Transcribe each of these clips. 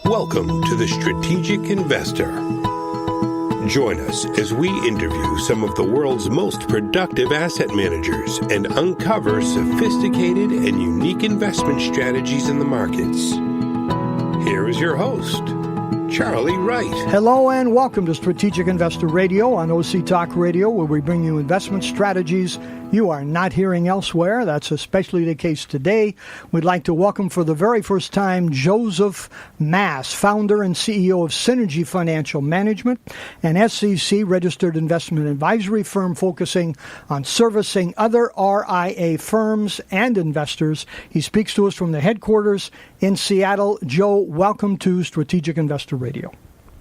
Welcome to The Strategic Investor. Join us as we interview some of the world's most productive asset managers and uncover sophisticated and unique investment strategies in the markets. Here is your host, Charlie Wright. Hello and welcome to Strategic Investor Radio on OC Talk Radio, where we bring you investment strategies you are not hearing elsewhere. That's especially the case today. We'd like to welcome for the very first time Joseph Maas, founder and CEO of Synergy Financial Management, an SEC registered investment advisory firm focusing on servicing other RIA firms and investors. He speaks to us from the headquarters in Seattle. Joe, welcome to Strategic Investor Radio.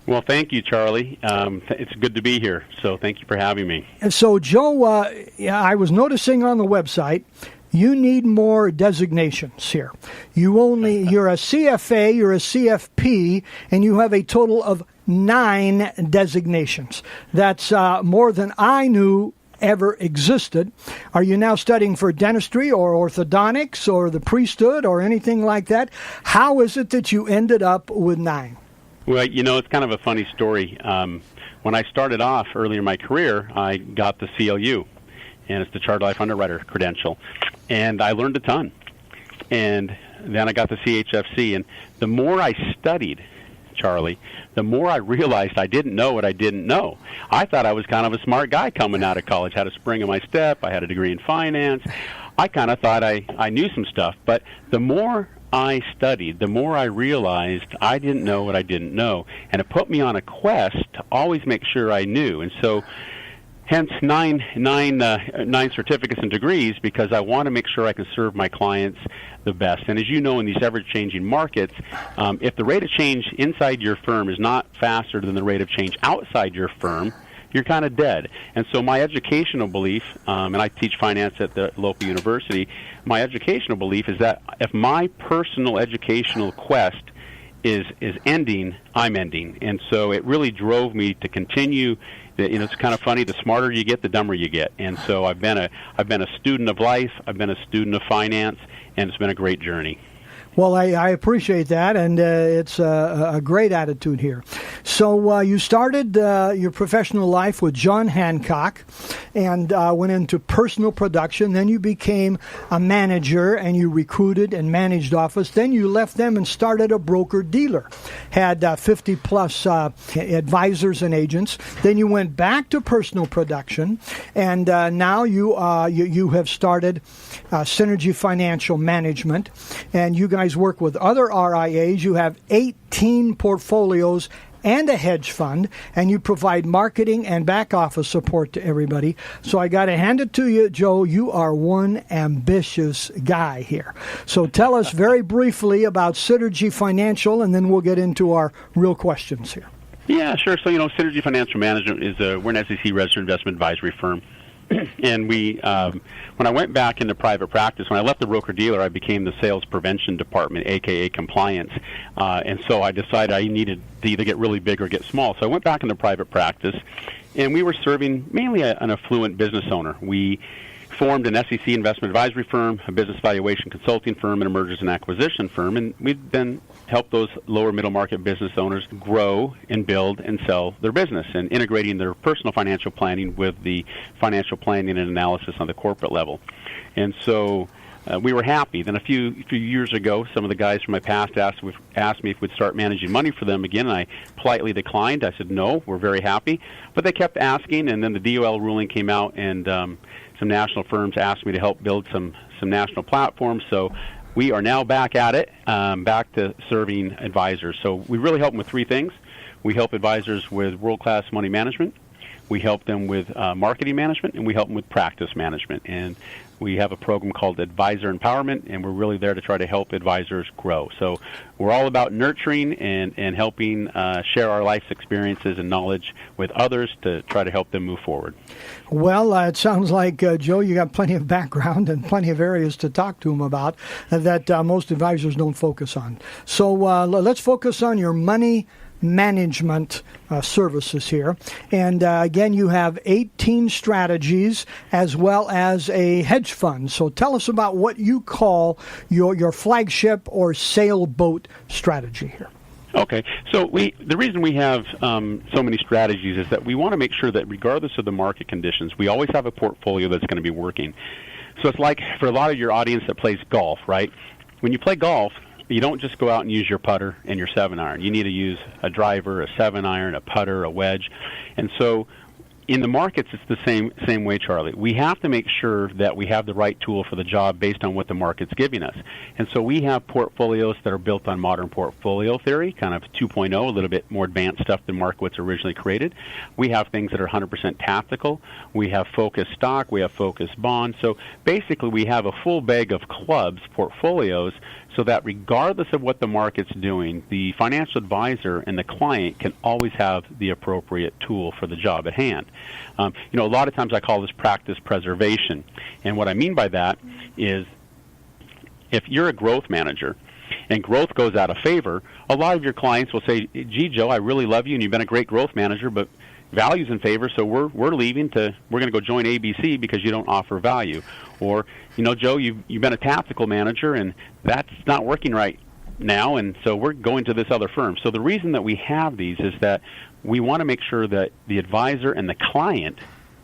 Well, thank you, Charlie. It's good to be here, so thank you for having me. And so, Joe, I was noticing on the website, you need more designations here. You're a CFA, you're a CFP, and you have a total of 9 designations. That's more than I knew ever existed. Are you now studying for dentistry or orthodontics or the priesthood or anything like that? How is it that you ended up with 9? Well, you know, it's kind of a funny story. When I started off earlier in my career, I got the CLU, and it's the Chartered Life Underwriter credential, and I learned a ton. And then I got the CHFC, and the more I studied, Charlie, the more I realized I didn't know what I didn't know. I thought I was kind of a smart guy coming out of college, had a spring in my step, I had a degree in finance. I kind of thought I knew some stuff, but the more I studied, the more I realized I didn't know what I didn't know, and it put me on a quest to always make sure I knew. And so, hence nine certificates and degrees, because I want to make sure I can serve my clients the best. And as you know, in these ever-changing markets, if the rate of change inside your firm is not faster than the rate of change outside your firm, you're kind of dead. And so my educational belief, and I teach finance at the local university, my educational belief is that if my personal educational quest is ending, I'm ending. And so it really drove me to continue. It's kind of funny, the smarter you get, the dumber you get. And so I've been a student of life, I've been a student of finance, and it's been a great journey. Well, I appreciate that, and it's a great attitude here. So you started your professional life with John Hancock and went into personal production. Then you became a manager, and you recruited and managed office. Then you left them and started a broker-dealer, had 50-plus advisors and agents. Then you went back to personal production, and now you have started Synergy Financial Management, and you guys work with other RIAs. You have 18 portfolios and a hedge fund, and you provide marketing and back office support to everybody. So I got to hand it to you, Joe. You are one ambitious guy here. So tell us very briefly about Synergy Financial, and then we'll get into our real questions here. Yeah, sure. So, Synergy Financial Management we're an SEC registered investment advisory firm. And when I went back into private practice, when I left the broker-dealer, I became the sales prevention department, a.k.a. compliance. And so I decided I needed to either get really big or get small. So I went back into private practice, and we were serving mainly an affluent business owner. We formed an SEC investment advisory firm, a business valuation consulting firm, and a mergers and acquisition firm, and we've then helped those lower middle market business owners grow and build and sell their business, and integrating their personal financial planning with the financial planning and analysis on the corporate level. And so we were happy. Then a few years ago, some of the guys from my past asked me if we'd start managing money for them again, and I politely declined. I said, no, we're very happy. But they kept asking, and then the DOL ruling came out, and some national firms asked me to help build some national platforms. So we are now back at it, back to serving advisors. So we really help them with 3 things. We help advisors with world-class money management. We help them with marketing management, and we help them with practice management. And we have a program called Advisor Empowerment, and we're really there to try to help advisors grow. So we're all about nurturing and helping share our life's experiences and knowledge with others to try to help them move forward. Well, it sounds like, Joe, you got plenty of background and plenty of areas to talk to them about that most advisors don't focus on. So let's focus on your money management services here. And again, you have 18 strategies as well as a hedge fund. So tell us about what you call your flagship or sailboat strategy here. Okay, so the reason we have so many strategies is that we want to make sure that regardless of the market conditions, we always have a portfolio that's going to be working. So it's like for a lot of your audience that plays golf, right? When you play golf, you don't just go out and use your putter and your 7-iron. You need to use a driver, a 7-iron, a putter, a wedge. And so in the markets, it's the same way, Charlie. We have to make sure that we have the right tool for the job based on what the market's giving us. And so we have portfolios that are built on modern portfolio theory, kind of 2.0, a little bit more advanced stuff than Markowitz originally created. We have things that are 100% tactical. We have focused stock. We have focused bonds. So basically, we have a full bag of clubs, portfolios, so that regardless of what the market's doing, the financial advisor and the client can always have the appropriate tool for the job at hand. A lot of times I call this practice preservation. And what I mean by that is if you're a growth manager and growth goes out of favor, a lot of your clients will say, gee, Joe, I really love you and you've been a great growth manager, but value's in favor, so we're leaving we're going to go join ABC because you don't offer value. Or, Joe, you've been a tactical manager and that's not working right now, and so we're going to this other firm. So the reason that we have these is that we want to make sure that the advisor and the client,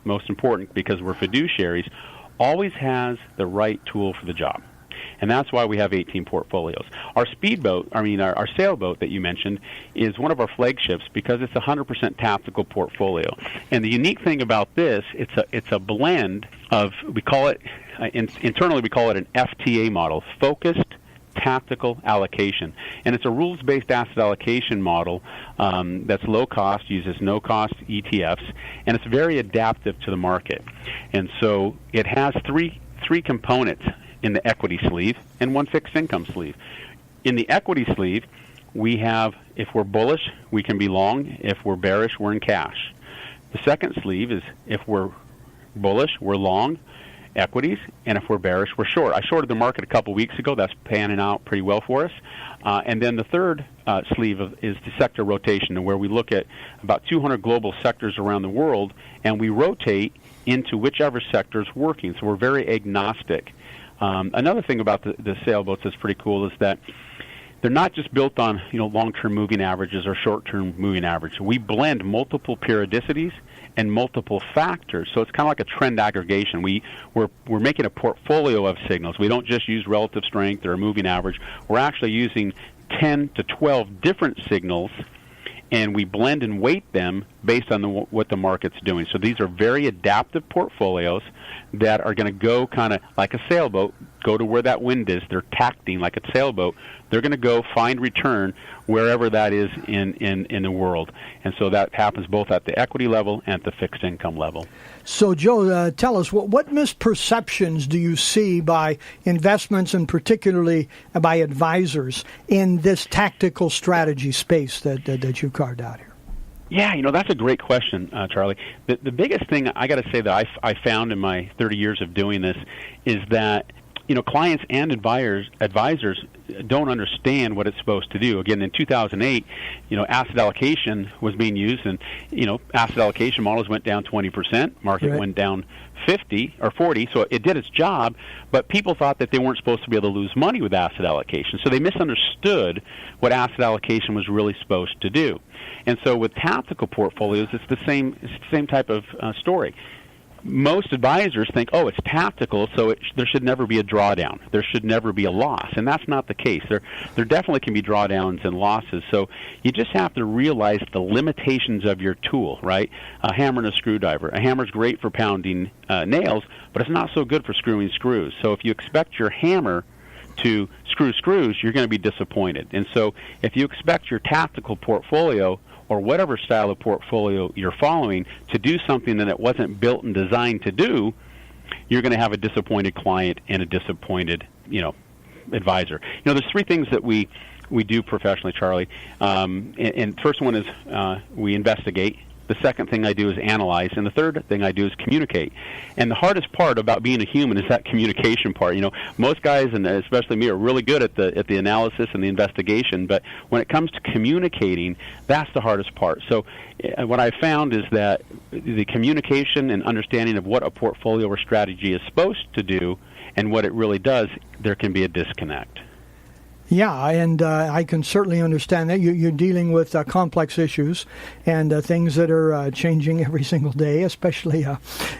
most important because we're fiduciaries, always has the right tool for the job. And that's why we have 18 portfolios. Our our Sailboat that you mentioned is one of our flagships because it's a 100% tactical portfolio. And the unique thing about this, it's a blend of, we call it, internally we call it an FTA model, focused tactical allocation. And it's a rules-based asset allocation model that's low cost, uses no-cost ETFs, and it's very adaptive to the market. And so it has three components in the equity sleeve and one fixed income sleeve. In the equity sleeve, we have, if we're bullish, we can be long. If we're bearish, we're in cash. The second sleeve is if we're bullish, we're long equities, and if we're bearish, we're short. I shorted the market a couple weeks ago. That's panning out pretty well for us. And then the third sleeve is the sector rotation, where we look at about 200 global sectors around the world, and we rotate into whichever sector is working. So we're very agnostic. Another thing about the sailboats that's pretty cool is that they're not just built on long-term moving averages or short-term moving averages. We blend multiple periodicities and multiple factors, so it's kind of like a trend aggregation. We're making a portfolio of signals. We don't just use relative strength or a moving average. We're actually using 10 to 12 different signals, and we blend and weight them based on what the market's doing. So these are very adaptive portfolios that are going to go kind of like a sailboat, go to where that wind is. They're tacting like a sailboat. They're going to go find return wherever that is in the world. And so that happens both at the equity level and at the fixed income level. So, Joe, tell us, what misperceptions do you see by investments and particularly by advisors in this tactical strategy space that you've carved out here? Yeah, that's a great question, Charlie. The biggest thing I got to say that I found in my 30 years of doing this is that clients and advisors don't understand what it's supposed to do. Again, in 2008, asset allocation was being used, and asset allocation models went down 20%, market went down 50 or 40, so it did its job, but people thought that they weren't supposed to be able to lose money with asset allocation, so they misunderstood what asset allocation was really supposed to do. And so with tactical portfolios, it's the same type of story. Most advisors think, it's tactical, so there should never be a drawdown. There should never be a loss, and that's not the case. There definitely can be drawdowns and losses, so you just have to realize the limitations of your tool, right? A hammer and a screwdriver. A hammer's great for pounding nails, but it's not so good for screwing screws. So if you expect your hammer to screw screws, you're going to be disappointed. And so if you expect your tactical portfolio or whatever style of portfolio you're following to do something that it wasn't built and designed to do, you're going to have a disappointed client and a disappointed, advisor. There's three things that we do professionally, Charlie. And first one is we investigate. The second thing I do is analyze, and the third thing I do is communicate. And the hardest part about being a human is that communication part. Most guys, and especially me, are really good at the analysis and the investigation, but when it comes to communicating, that's the hardest part. So what I found is that the communication and understanding of what a portfolio or strategy is supposed to do and what it really does, there can be a disconnect. Yeah, and I can certainly understand that. You're dealing with complex issues and things that are changing every single day, especially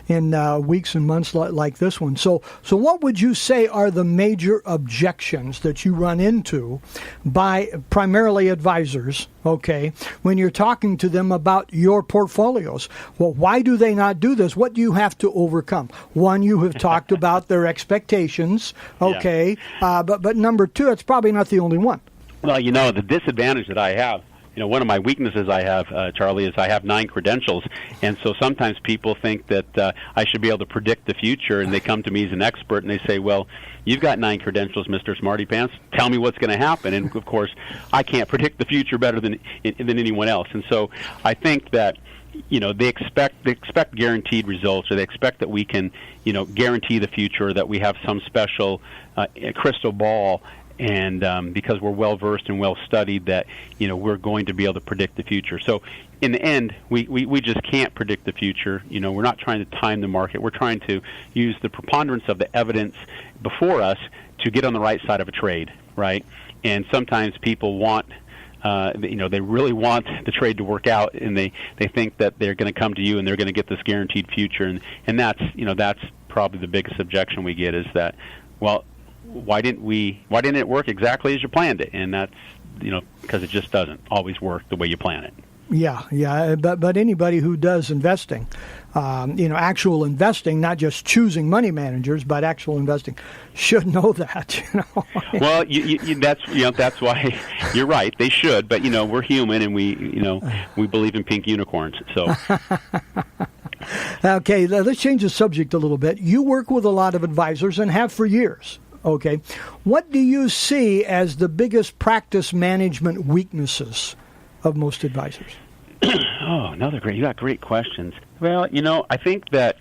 in weeks and months like this one. So what would you say are the major objections that you run into by primarily advisors, okay, when you're talking to them about your portfolios? Well, why do they not do this? What do you have to overcome? One, you have talked about their expectations, okay, but number two, it's probably not the only one. Well, the disadvantage that I have, one of my weaknesses I have, Charlie, is I have 9 credentials, and so sometimes people think that I should be able to predict the future, and they come to me as an expert, and they say, well, you've got 9 credentials, Mr. Smarty Pants. Tell me what's going to happen. And, of course, I can't predict the future better than anyone else. And so I think that they expect guaranteed results, or they expect that we can, guarantee the future, that we have some special crystal ball, and because we're well versed and well studied, that we're going to be able to predict the future. So in the end, we just can't predict the future. We're not trying to time the market. We're trying to use the preponderance of the evidence before us to get on the right side of a trade, right? And sometimes people want they really want the trade to work out, and they think that they're going to come to you and they're going to get this guaranteed future, and that's probably the biggest objection we get, is that, well, why didn't it work exactly as you planned it? And that's because it just doesn't always work the way you plan it. Yeah, but anybody who does investing, actual investing, not just choosing money managers, but actual investing, should know that. Well, that's why you're right. They should, but we're human, and we believe in pink unicorns. So. Okay, let's change the subject a little bit. You work with a lot of advisors and have for years. Okay, what do you see as the biggest practice management weaknesses of most advisors? You got great questions. Well, I think that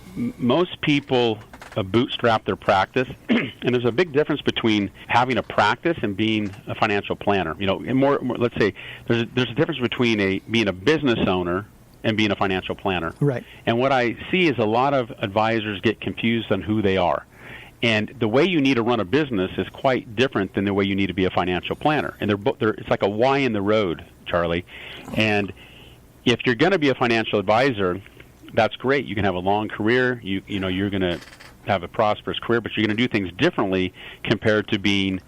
most people bootstrap their practice, and there's a big difference between having a practice and being a financial planner. And more let's say there's a difference between being a business owner and being a financial planner. Right. And what I see is a lot of advisors get confused on who they are. And the way you need to run a business is quite different than the way you need to be a financial planner. And it's like a Y in the road, Charlie. And if you're going to be a financial advisor, that's great. You can have a long career. You're going to have a prosperous career, but you're going to do things differently compared to being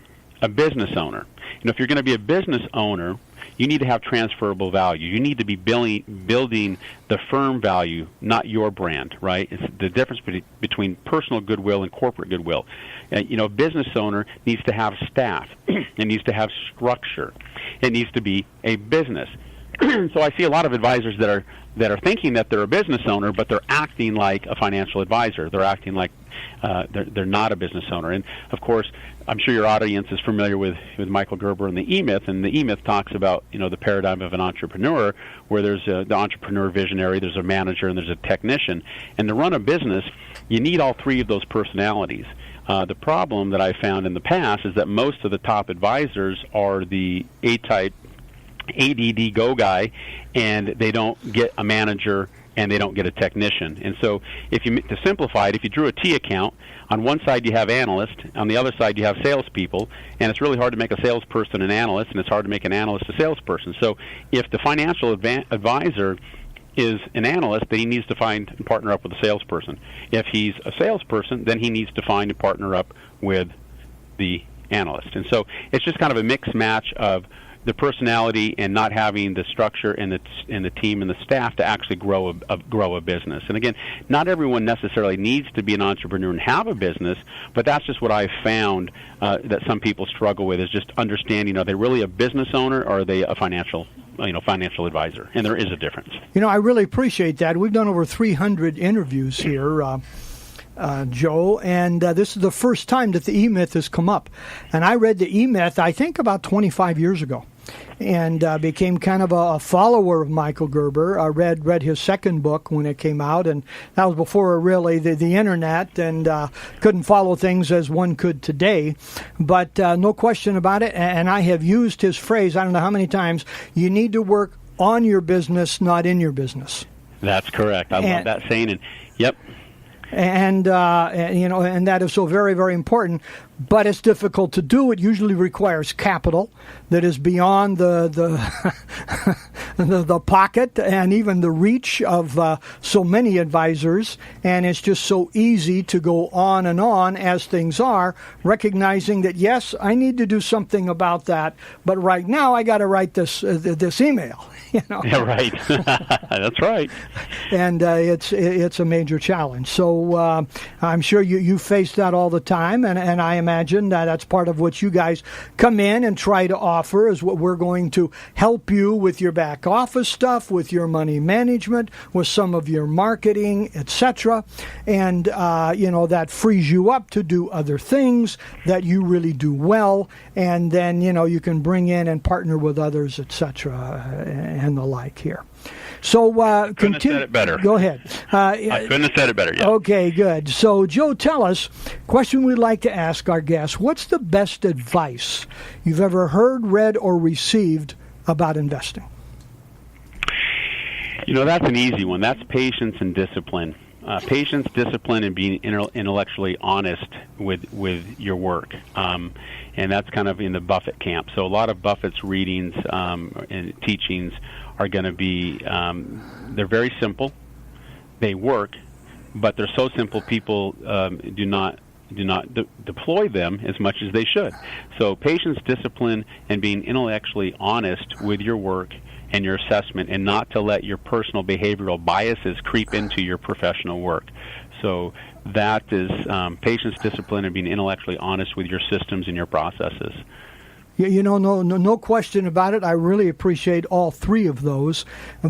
a business owner. If you're going to be a business owner, you need to have transferable value. You need to be building the firm value, not your brand, right? It's the difference between personal goodwill and corporate goodwill. A business owner needs to have staff. It needs to have structure. It needs to be a business. So I see a lot of advisors that are thinking that they're a business owner, but they're acting like a financial advisor. They're acting like they're not a business owner. And of course, I'm sure your audience is familiar with Michael Gerber and the E-Myth, and the E-Myth talks about the paradigm of an entrepreneur, where there's the entrepreneur visionary, there's a manager, and there's a technician. And to run a business, you need all three of those personalities. The problem that I found in the past is that most of the top advisors are the A-type ADD go guy, and they don't get a manager and they don't get a technician. And so to simplify it, if you drew a T account, on one side you have analysts, on the other side you have salespeople, and it's really hard to make a salesperson an analyst, and it's hard to make an analyst a salesperson. So if the financial advisor is an analyst, then he needs to find and partner up with a salesperson. If he's a salesperson, then he needs to find and partner up with the analyst. And so it's just kind of a mixed match of the personality and not having the structure and the team and the staff to actually grow a business. And again, not everyone necessarily needs to be an entrepreneur and have a business, but that's just what I've found that some people struggle with, is just understanding, are they really a business owner or are they a financial advisor? And there is a difference. I really appreciate that. We've done over 300 interviews here, Joe, and this is the first time that the E-Myth has come up. And I read the E-Myth, I think, about 25 years ago, and became kind of a follower of Michael Gerber. I read his second book when it came out, and that was before really the internet, and couldn't follow things as one could today. But no question about it, and I have used his phrase, I don't know how many times, you need to work on your business, not in your business. That's correct. I love that saying, and yep. and and that is so very, very important. But it's difficult to do. It usually requires capital that is beyond the pocket and even the reach of so many advisors. And it's just so easy to go on and on as things are, recognizing that, yes, I need to do something about that. But right now, I got to write this email. Yeah, right. That's right. And it's a major challenge. So I'm sure you face that all the time, and I imagine that's part of what you guys come in and try to offer is what we're going to help you with your back office stuff, with your money management, with some of your marketing, etc. And that frees you up to do other things that you really do well, and then you can bring in and partner with others, etc. And the like here. So couldn't have said it better. Go ahead. I couldn't have said it better. Yeah. Okay, good. So, Joe, tell us, question we'd like to ask our guests, what's the best advice you've ever heard, read, or received about investing? That's an easy one. That's patience and discipline. Patience, discipline, and being intellectually honest with your work. And that's kind of in the Buffett camp. So a lot of Buffett's readings and teachings are going to be, they're very simple. They work, but they're so simple people do not deploy them as much as they should. So patience, discipline, and being intellectually honest with your work and your assessment, and not to let your personal behavioral biases creep into your professional work. So that is patience, discipline, and being intellectually honest with your systems and your processes. No question about it. I really appreciate all three of those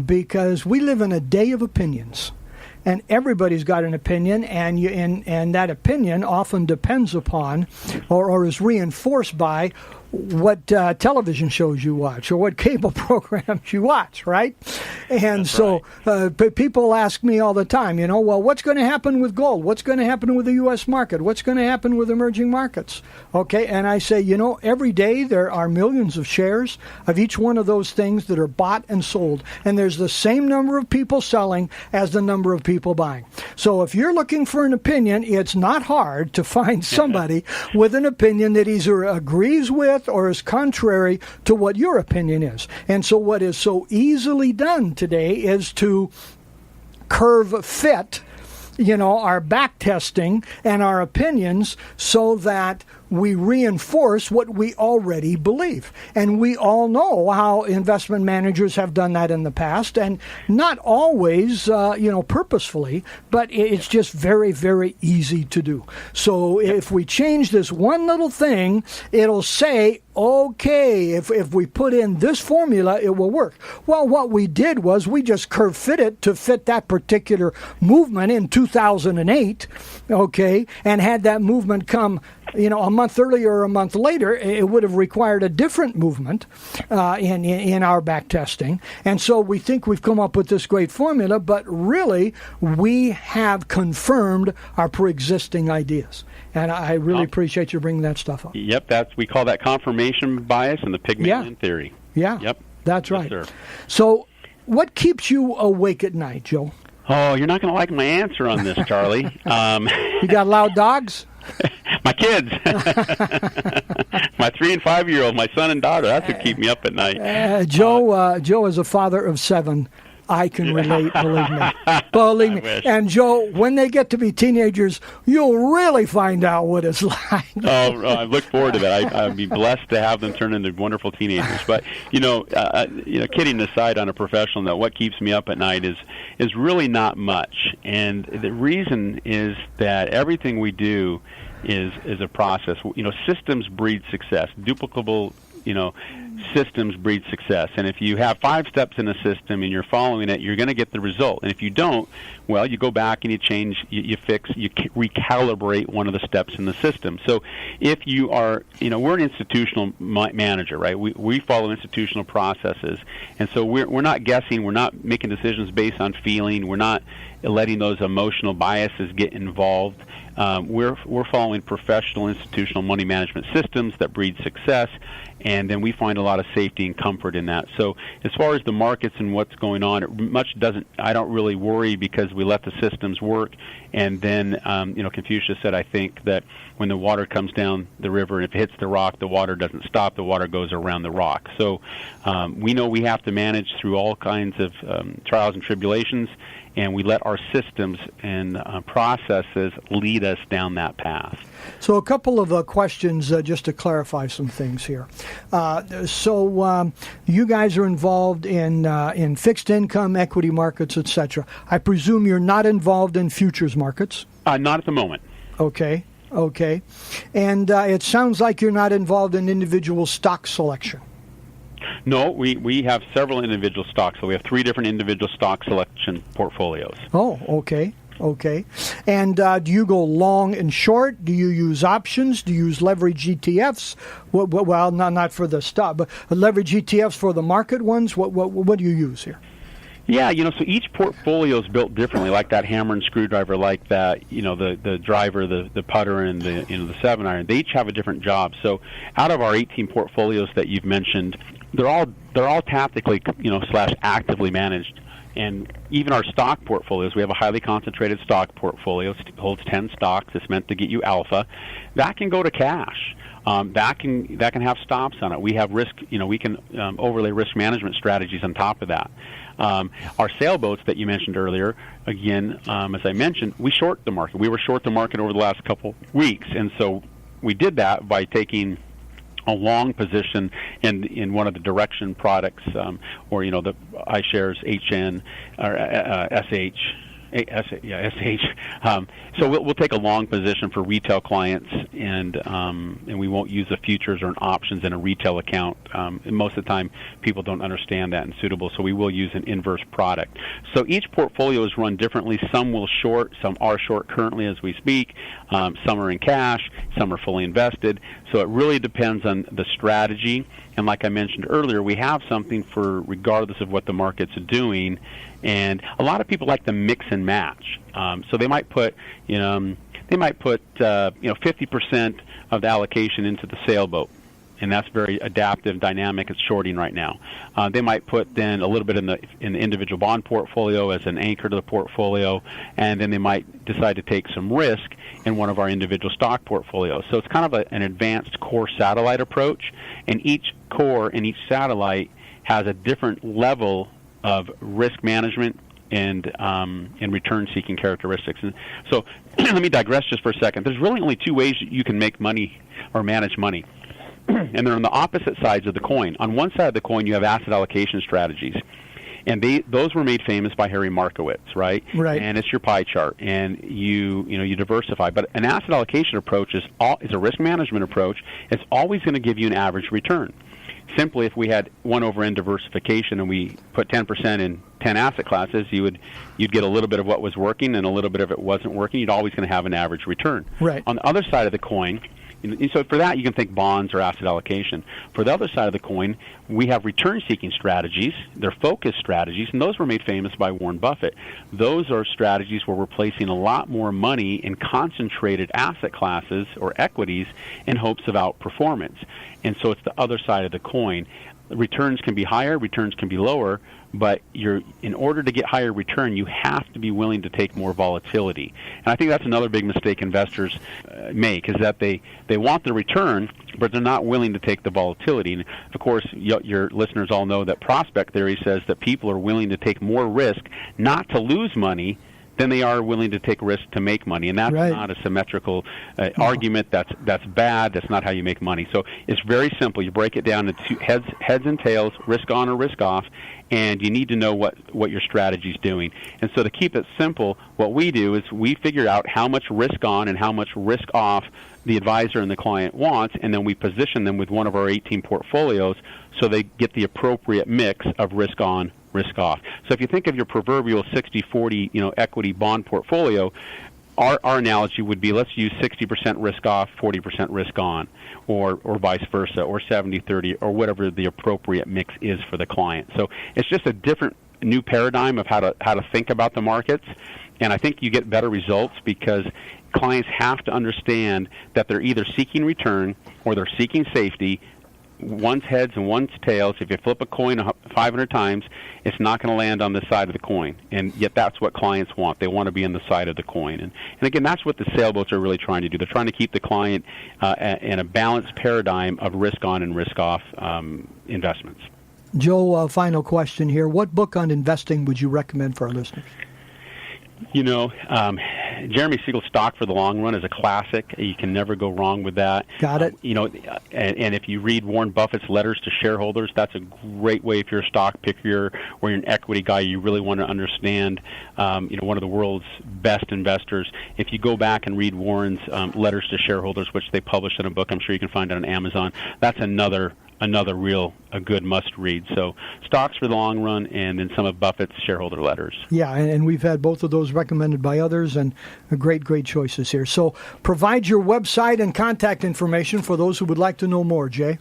because we live in a day of opinions. And everybody's got an opinion, and that opinion often depends upon or is reinforced by what television shows you watch or what cable programs you watch, right? And that's so right. People ask me all the time, well, what's going to happen with gold? What's going to happen with the U.S. market? What's going to happen with emerging markets? Okay, and I say, every day there are millions of shares of each one of those things that are bought and sold, and there's the same number of people selling as the number of people buying. So if you're looking for an opinion, it's not hard to find somebody with an opinion that either agrees with or is contrary to what your opinion is. And so what is so easily done today is to curve fit, our back testing and our opinions so that we reinforce what we already believe. And we all know how investment managers have done that in the past, and not always, purposefully, but it's just very, very easy to do. So if we change this one little thing, it'll say, okay, if we put in this formula, it will work. Well, what we did was we just curve fit it to fit that particular movement in 2008, okay, and had that movement come a month earlier or a month later, it would have required a different movement in our back testing. And so we think we've come up with this great formula, but really we have confirmed our pre-existing ideas. And I really appreciate you bringing that stuff up. Yep, we call that confirmation bias and the Pygmalion theory. Yeah, yep, that's right. Yes, sir. So what keeps you awake at night, Joe? Oh, you're not going to like my answer on this, Charlie. You got loud dogs? My kids. My 3 and 5-year-old, my son and daughter. That's what keep me up at night. Joe is a father of 7. I can relate, believe me. Believe me. And Joe, when they get to be teenagers, you'll really find out what it's like. I look forward to that. I'd be blessed to have them turn into wonderful teenagers. But kidding aside, on a professional note, what keeps me up at night is really not much. And the reason is that everything we do is a process. Systems breed success. Duplicable, systems breed success. And if you have 5 steps in a system and you're following it, you're going to get the result. And if you don't, well, you go back and you change, you fix, you recalibrate one of the steps in the system. So if you are, we're an institutional manager, right? We follow institutional processes. And so we're not guessing. We're not making decisions based on feeling. We're not letting those emotional biases get involved. We're following professional institutional money management systems that breed success, and then we find a lot of safety and comfort in that. So as far as the markets and what's going on, I don't really worry because we let the systems work. And then, Confucius said, I think that when the water comes down the river and if it hits the rock, the water doesn't stop, the water goes around the rock. So we know we have to manage through all kinds of trials and tribulations, and we let our systems and processes lead us down that path. So a couple of questions just to clarify some things here. So you guys are involved in fixed income, equity markets, etc. I presume you're not involved in futures markets? Not at the moment. Okay. And it sounds like you're not involved in individual stock selection. No, we have several individual stocks. So we have 3 different individual stock selection portfolios. Oh, okay. And do you go long and short? Do you use options? Do you use leverage ETFs? Well, not for the stock, but leverage ETFs for the market ones? What do you use here? Yeah, so each portfolio is built differently, like that hammer and screwdriver, like that, the driver, the putter, and the 7-iron. They each have a different job. So out of our 18 portfolios that you've mentioned, they're all tactically, / actively managed. And even our stock portfolios, we have a highly concentrated stock portfolio. It holds 10 stocks. It's meant to get you alpha. That can go to cash. That can have stops on it. We have risk. We can overlay risk management strategies on top of that. Our sailboats that you mentioned earlier, again, as I mentioned, we short the market. We were short the market over the last couple weeks, and so we did that by taking a long position in one of the direction products, or the iShares HN or SH. SH. So we'll take a long position for retail clients, and we won't use a futures or an options in a retail account. And most of the time, people don't understand that and suitable, so we will use an inverse product. So each portfolio is run differently. Some will short, some are short currently as we speak. Some are in cash, some are fully invested. So it really depends on the strategy. And like I mentioned earlier, we have something for regardless of what the market's doing. And a lot of people like to mix and match. So they might put, 50% of the allocation into the sailboat, and that's very adaptive, dynamic. It's shorting right now. They might put then a little bit in the individual bond portfolio as an anchor to the portfolio, and then they might decide to take some risk in one of our individual stock portfolios. So it's kind of an advanced core satellite approach, and each core and each satellite has a different level of risk management and return-seeking characteristics. And so let me digress just for a second. There's really only 2 ways you can make money or manage money, and they're on the opposite sides of the coin. On one side of the coin, you have asset allocation strategies, and those were made famous by Harry Markowitz, right? Right. And it's your pie chart, and you diversify. But an asset allocation approach is a risk management approach. It's always going to give you an average return. Simply, if we had 1/n diversification and we put 10% in 10 asset classes, you'd get a little bit of what was working and a little bit of it wasn't working. You're always going to have an average return. Right. On the other side of the coin, so for that you can think bonds or asset allocation. For the other side of the coin, we have return-seeking strategies. They're focused strategies, and those were made famous by Warren Buffett. Those are strategies where we're placing a lot more money in concentrated asset classes or equities in hopes of outperformance. And so it's the other side of the coin. Returns can be higher, returns can be lower, but in order to get higher return, you have to be willing to take more volatility. And I think that's another big mistake investors make, is that they want the return, but they're not willing to take the volatility. And of course, your listeners all know that prospect theory says that people are willing to take more risk not to lose money than they are willing to take risk to make money. And that's right. Not a symmetrical argument. That's bad. That's not how you make money. So it's very simple. You break it down into heads and tails, risk on or risk off, and you need to know what your strategy is doing. And so to keep it simple, what we do is we figure out how much risk on and how much risk off the advisor and the client wants, and then we position them with one of our 18 portfolios so they get the appropriate mix of risk on, risk off. So if you think of your proverbial 60-40, equity bond portfolio, our analogy would be, let's use 60% risk off, 40% risk on, or vice versa, or 70-30, or whatever the appropriate mix is for the client. So it's just a different new paradigm of how to think about the markets, and I think you get better results because clients have to understand that they're either seeking return or they're seeking safety. One's heads and one's tails. If you flip a coin 500 times, it's not going to land on the side of the coin. And yet that's what clients want. They want to be on the side of the coin. And again, that's what the sailboats are really trying to do. They're trying to keep the client in a balanced paradigm of risk-on and risk-off investments. Joe, final question here. What book on investing would you recommend for our listeners? Jeremy Siegel's Stock for the Long Run is a classic. You can never go wrong with that. Got it. And if you read Warren Buffett's letters to shareholders, that's a great way if you're a stock picker or you're an equity guy, you really want to understand, one of the world's best investors. If you go back and read Warren's letters to shareholders, which they published in a book, I'm sure you can find it on Amazon, that's another a good must-read. So Stocks for the Long Run and then some of Buffett's shareholder letters. Yeah, and we've had both of those recommended by others, and great choices here. So provide your website and contact information for those who would like to know more, Joe.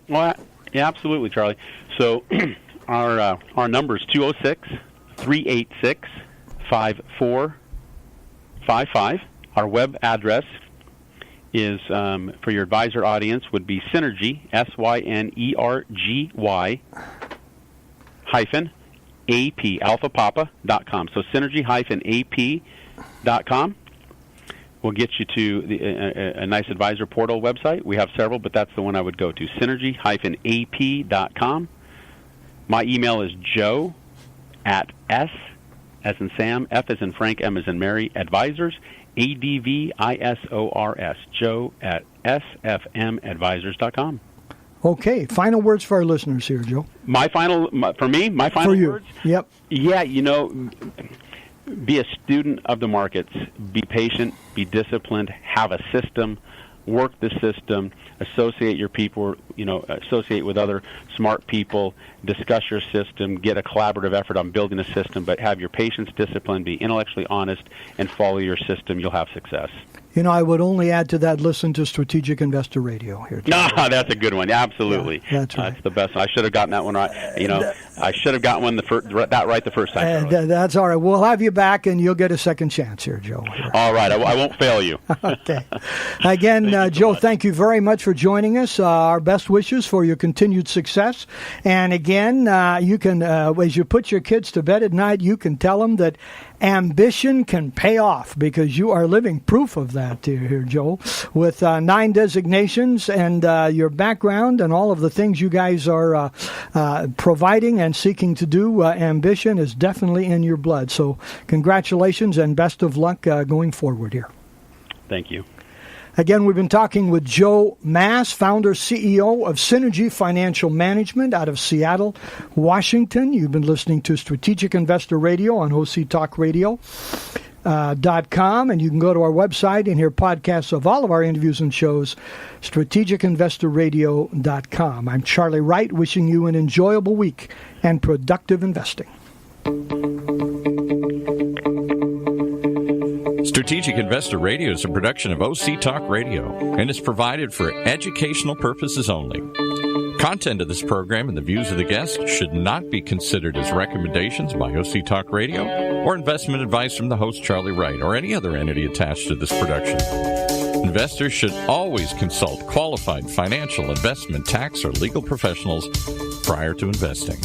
Well, yeah, absolutely, Charlie. So our number is 206-386-5455. Our web address is, for your advisor audience, would be Synergy, SYNERGY, -AP, alphapapa.com. So Synergy-AP.com will get you to a nice advisor portal website. We have several, but that's the one I would go to, Synergy-AP.com. My email is joe at S as in Sam, F as in Frank, M as in Mary, advisors, ADVISORS, Joe at SFMadvisors.com. Okay, final words for our listeners here, Joe. My final words? Yep. Yeah, be a student of the markets. Be patient, be disciplined, have a system, work the system, associate your people, associate with other smart people, discuss your system, get a collaborative effort on building a system, but have your patience, discipline, be intellectually honest, and follow your system. You'll have success. I would only add to that, listen to Strategic Investor Radio here. No, that's a good one. Absolutely. Yeah, that's right. That's the best. I should have gotten that one right. I should have gotten right the first time. That's all right. We'll have you back, and you'll get a second chance here, Joe. All right. I won't fail you. Okay. Again, Joe, thank you very much for joining us. Our best wishes for your continued success. And again, you can, as you put your kids to bed at night, you can tell them that ambition can pay off, because you are living proof of that here, Joe, with 9 designations and your background and all of the things you guys are providing and seeking to do. Ambition is definitely in your blood. So congratulations and best of luck going forward here. Thank you. Again, we've been talking with Joe Maas, founder, CEO of Synergy Financial Management out of Seattle, Washington. You've been listening to Strategic Investor Radio on OCTalkRadio.com, and you can go to our website and hear podcasts of all of our interviews and shows, strategicinvestorradio.com. I'm Charlie Wright, wishing you an enjoyable week and productive investing. Strategic Investor Radio is a production of OC Talk Radio and is provided for educational purposes only. Content of this program and the views of the guests should not be considered as recommendations by OC Talk Radio or investment advice from the host Charlie Wright or any other entity attached to this production. Investors should always consult qualified financial, investment, tax, or legal professionals prior to investing.